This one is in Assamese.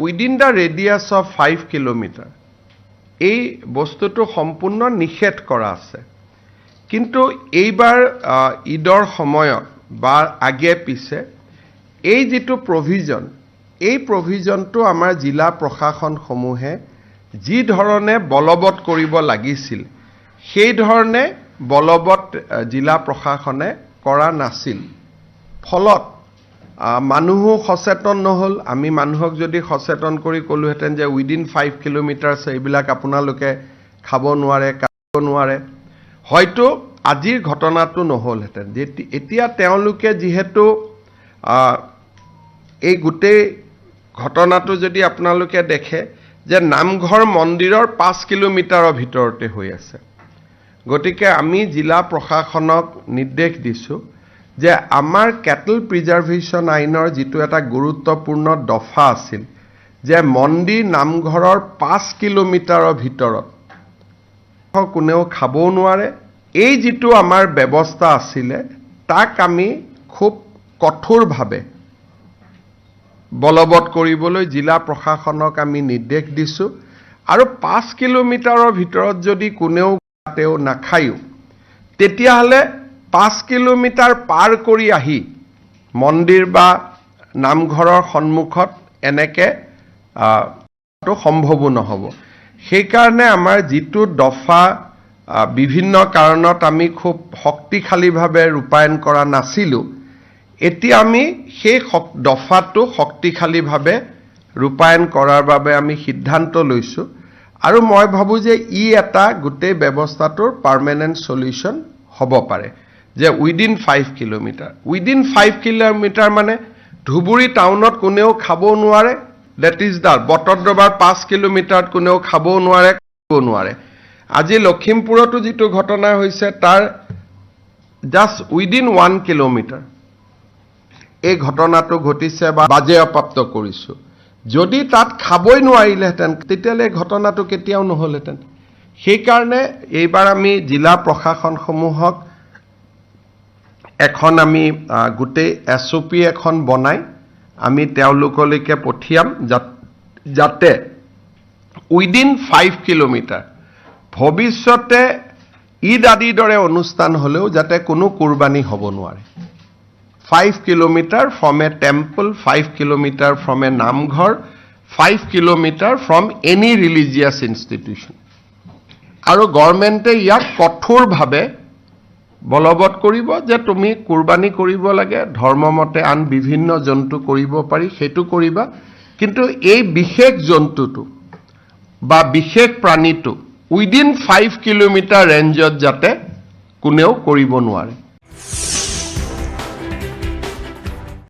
Within the radius of 5 kilometre এই বস্তুটো সম্পূৰ্ণ নিষেধ কৰা আছে কিন্তু এইবাৰ ঈদৰ সময়ত বা আগে পিছে এই যেটো প্ৰভিজন এই প্ৰভিজনটো আমাৰ জিলা প্ৰশাসনসমূহে যি ধৰণে বলবৎ কৰিব লাগিছিল সেই ধৰণে বলবৎ জিলা প্ৰশাসনে কৰা নাছিল ফলত মানুহ সচেতন নহল আমি মানুহক যদি সচেতন কৰি কলোহেতেন যে উইদিন 5 কিলোমিটাৰছ এইবিলাক আপোনালোকে খাব নোৱাৰে কাটিব নোৱাৰে হয়তো আজিৰ ঘটনাটো নহলহেতেন এতিয়া তেওঁলোকে যেহেতু এই গোটেই ঘটনাটো যদি আপোনালোকে দেখে যে নামঘৰ মন্দিৰৰ 5 কিলোমিটাৰৰ ভিতৰতে হৈ আছে গতিকে আমি জিলা প্ৰশাসনক নিৰ্দেশ দিছো যে আমাৰ কেটল প্ৰিজাৰ্ভেশ্যন আইনৰ যেটো এটা গুৰুত্বপূৰ্ণ দফা আছিল যে মন্দিৰ নামঘৰৰ 5 কিলোমিটাৰৰ ভিতৰত কোনেও খাব নোৱাৰে এই যেটো আমাৰ ব্যৱস্থা আছিল তাক আমি খুব কঠোৰভাৱে বলবৎ কৰিবলৈ জিলা প্ৰশাসনক আমি নিৰ্দেশ দিছো আৰু 5 কিলোমিটাৰৰ ভিতৰত যদি কোনেও তেও নাখায়ো তেতিয়া হলে 5 কিলোমিটাৰ পাৰ কৰি আহি মন্দিৰ বা নামঘৰৰ সন্মুখত এনেকে তো সম্ভৱ নহব সেই কাৰণে আমাৰ যেটো দফা বিভিন্ন কাৰণত আমি খুব শক্তিশালীভাৱে ৰূপায়ণ কৰা নাছিলো এতিয়া আমি সেই দফাটো শক্তিশালীভাৱে ৰূপায়ণ কৰাৰ বাবে আমি সিদ্ধান্ত লৈছো আৰু মই ভাবো যে ই এটা গোটেই ব্যৱস্থাটোৰ পাৰ্মানেন্ট সলিউশন হ'ব পাৰে যে উইদিন 5 কিলোমিটাৰ মানে ধুবুৰী টাউনত কোনেও খাব নোৱাৰে দ্যাট ইজ দা বটদ্ৰবাৰ 5 কিলোমিটাৰত কোনেও খাব নোৱাৰে আজি লখিমপুৰতো যেটো ঘটনা হৈছে তাৰ জাস্ট উইদিন 1 কিলোমিটাৰ এই ঘটনাটো ঘটিছে বা বাজেয়াপ্ত কৰিছো যদি তাত খাবই নোৱাৰিলেহেতেন তেতিয়ালে ঘটনাটো কেতিয়াও নহলহেতেন সেই কাৰণে এইবাৰ আমি জিলা প্ৰশাসনসমূহক এখন আমি গোটেই এছওপি এখন বনাই আমি তেওঁলোকলৈকে পঠিয়াম যাতে উইদিন 5 কিলোমিটাৰ ভৱিষ্যতে ঈদ আদিৰ দৰে অনুষ্ঠান হলেও যাতে কোনো কুৰবানী হ'ব নোৱাৰে 5 kilometer from a temple, 5 kilometer from a namghar, 5 kilometer from any religious institution. আৰু গভৰ্ণমেণ্টে ইয়াক কঠোৰভাৱে বলবৎ কৰিব যে তুমি কুৰবানী কৰিব লাগে ধৰ্মমতে আন বিভিন্ন জন্তু কৰিব পাৰি হেতু কৰিবা কিন্তু এই বিশেষ জন্তুটো বা বিশেষ প্ৰাণীটো উইদিন 5 কিলোমিটাৰ ৰেঞ্জত যাতে কোনেও কৰিব নোৱাৰে